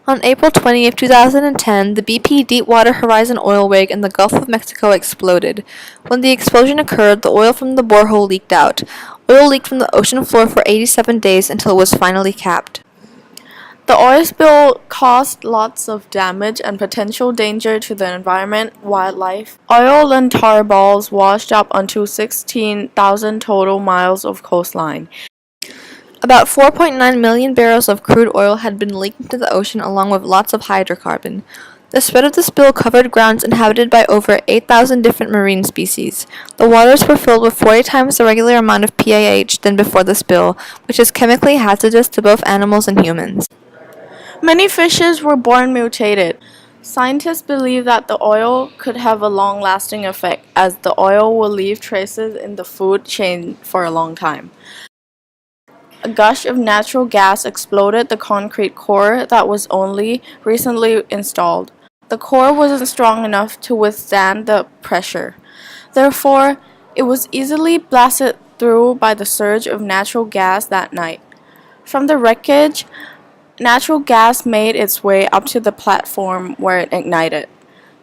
On April 20, 2010, the BP Deepwater Horizon oil rig in the Gulf of Mexico exploded. When the explosion occurred, the oil from the borehole leaked out. Oil leaked from the ocean floor for 87 days until it was finally capped. The oil spill caused lots of damage and potential danger to the environment, wildlife. Oil and tar balls washed up onto 16,000 total miles of coastline. About 4.9 million barrels of crude oil had been leaked into the ocean along with lots of hydrocarbon. The spread of the spill covered grounds inhabited by over 8,000 different marine species. The waters were filled with 40 times the regular amount of PAH than before the spill, which is chemically hazardous to both animals and humans. Many fishes were born mutated. Scientists believe that the oil could have a long-lasting effect, as the oil will leave traces in the food chain for a long time. A gush of natural gas exploded the concrete core that was only recently installed. The core wasn't strong enough to withstand the pressure. Therefore, it was easily blasted through by the surge of natural gas that night. From the wreckage, natural gas made its way up to the platform where it ignited.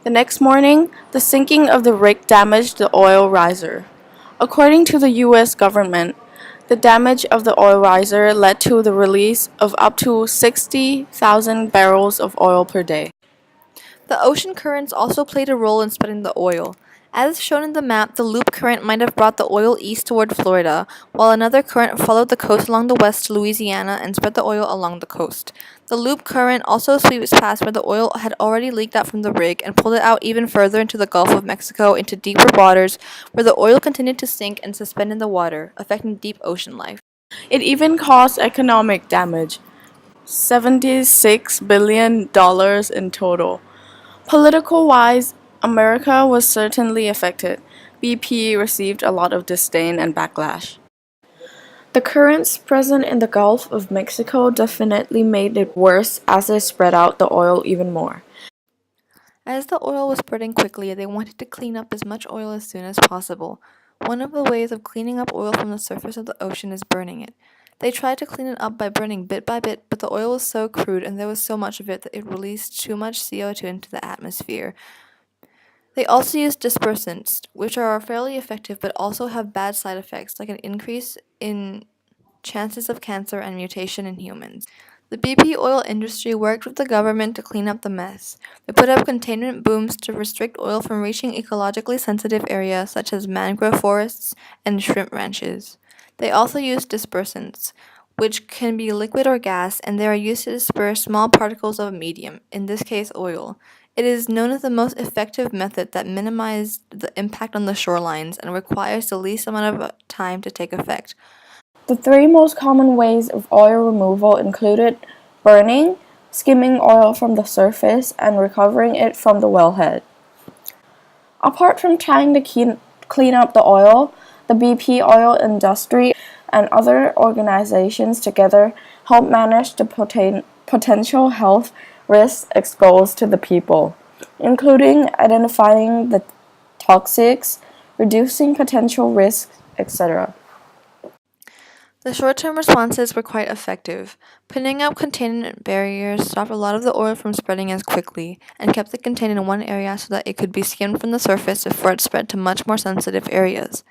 The next morning, the sinking of the rig damaged the oil riser. According to the U.S. government, the damage of the oil riser led to the release of up to 60,000 barrels of oil per day. The ocean currents also played a role in spreading the oil. As shown in the map, the loop current might have brought the oil east toward Florida, while another current followed the coast along the west to Louisiana and spread the oil along the coast. The loop current also sweeps past where the oil had already leaked out from the rig and pulled it out even further into the Gulf of Mexico into deeper waters where the oil continued to sink and suspend in the water, affecting deep ocean life. It even caused economic damage, $76 billion in total. Political-wise, America was certainly affected. BP received a lot of disdain and backlash. The currents present in the Gulf of Mexico definitely made it worse as they spread out the oil even more. As the oil was spreading quickly, they wanted to clean up as much oil as soon as possible. One of the ways of cleaning up oil from the surface of the ocean is burning it. They tried to clean it up by burning bit by bit, but the oil was so crude and there was so much of it that it released too much CO2 into the atmosphere. They also used dispersants, which are fairly effective but also have bad side effects, like an increase in chances of cancer and mutation in humans. The BP oil industry worked with the government to clean up the mess. They put up containment booms to restrict oil from reaching ecologically sensitive areas such as mangrove forests and shrimp ranches. They also used dispersants, which can be liquid or gas, and they are used to disperse small particles of a medium, in this case oil. It is known as the most effective method that minimizes the impact on the shorelines and requires the least amount of time to take effect. The three most common ways of oil removal included burning, skimming oil from the surface, and recovering it from the wellhead. Apart from trying to clean up the oil, the BP oil industry and other organizations together help manage the potential health risks exposed to the people, including identifying the toxics, reducing potential risks, etc. The short-term responses were quite effective. Putting up containment barriers stopped a lot of the oil from spreading as quickly, and kept it contained in one area so that it could be skimmed from the surface before it spread to much more sensitive areas.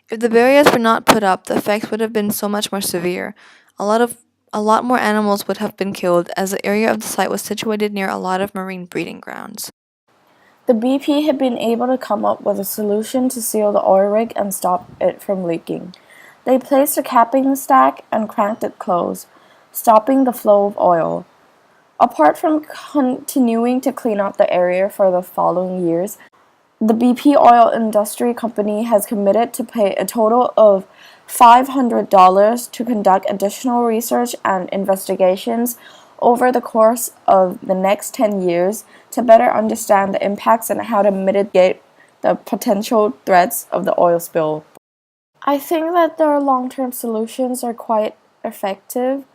If the barriers were not put up, the effects would have been so much more severe. A lot more animals would have been killed, as the area of the site was situated near a lot of marine breeding grounds. The BP had been able to come up with a solution to seal the oil rig and stop it from leaking. They placed a capping stack and cranked it closed, stopping the flow of oil. Apart from continuing to clean up the area for the following years, the BP Oil Industry Company has committed to pay a total of $500 to conduct additional research and investigations over the course of the next 10 years to better understand the impacts and how to mitigate the potential threats of the oil spill. I think that their long-term solutions are quite effective.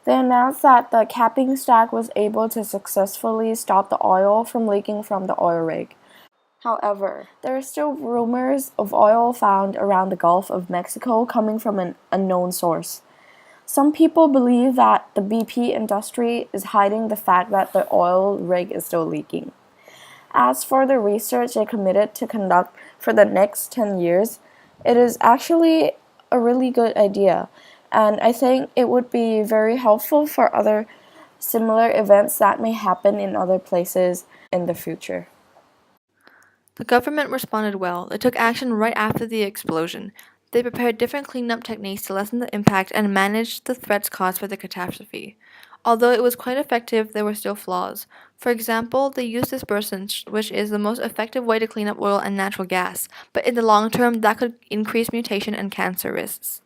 They announced that the capping stack was able to successfully stop the oil from leaking from the oil rig. However, there are still rumors of oil found around the Gulf of Mexico coming from an unknown source. Some people believe that the BP industry is hiding the fact that the oil rig is still leaking. As for the research they committed to conduct for the next 10 years, it is actually a really good idea, and I think it would be very helpful for other similar events that may happen in other places in the future. The government responded well. They took action right after the explosion. They prepared different cleanup techniques to lessen the impact and managed the threats caused by the catastrophe. Although it was quite effective, there were still flaws. For example, they used dispersants, which is the most effective way to clean up oil and natural gas, but in the long term, that could increase mutation and cancer risks.